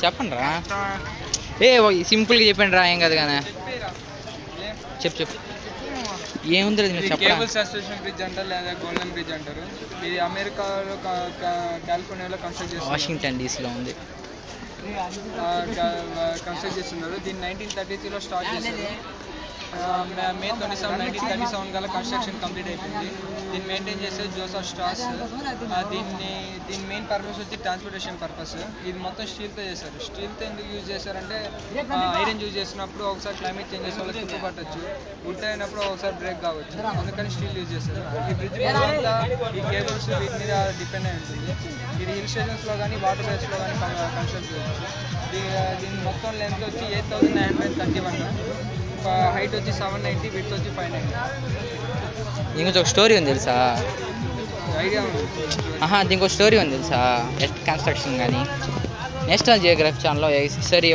చెప్పండి రా. సింపుల్గా చెప్పండి రా, ఏం కాదు కానీ. చెప్పు. ఏముంది మీరు చెప్పండి. కేబుల్ సబ్స్టేషన్ బ్రిడ్జ్ అంటారు లేదా గోల్డెన్ బ్రిడ్జ్ అంటారు. ఇది అమెరికాలో కాలిఫోర్నియాలో కన్స్ట్రక్ట్ చేస్తారు. వాషింగ్టన్ డీసీలో ఉంది. కన్స్ట్రక్ట్ చేస్తున్నారు. దీన్ని 1933లో స్టార్ట్ చేశారు. మే 27, 1937 కల్లా కన్స్ట్రక్షన్ కంప్లీట్ అయిపోయింది. దీన్ని మెయింటైన్ చేసేది జోసెఫ్ స్ట్రాస్. దీని మెయిన్ పర్పస్ వచ్చి ట్రాన్స్పోర్టేషన్ పర్పస్. ఇది మొత్తం స్టీల్తో చేశారు. స్టీల్తో ఎందుకు యూజ్ చేశారంటే ఐరన్ యూజ్ చేసినప్పుడు ఒకసారి క్లైమేట్ చేంజెస్ వల్ల తుప్పు పట్టచ్చు, వుడ్ అయినప్పుడు ఒకసారి బ్రేక్ కావచ్చు, అందుకని స్టీల్ యూజ్ చేశారు. ఈ బ్రిడ్జ్ అంతా ఈ కేబుల్స్ వీటి మీద డిపెండ్ అయి ఉంటుంది. ఇది హిల్ స్టేషన్స్లో కానీ వాటర్ బేస్లో కానీ కన్స్ట్రక్ట్ చేయవచ్చు. దీని మొత్తం లెంత్ వచ్చి 8,931, హైట్ వచ్చి 790, విడ్త్ వచ్చి 590. దీనికి ఒక స్టోరీ ఉంది తెలుసా? ఐడియా ఉంది. దీనికి ఒక స్టోరీ ఉంది తెలుసా? ఎస్ట్ కన్స్ట్రక్షన్ కానీ నేషనల్ జియోగ్రఫీ ఛానల్లో సరే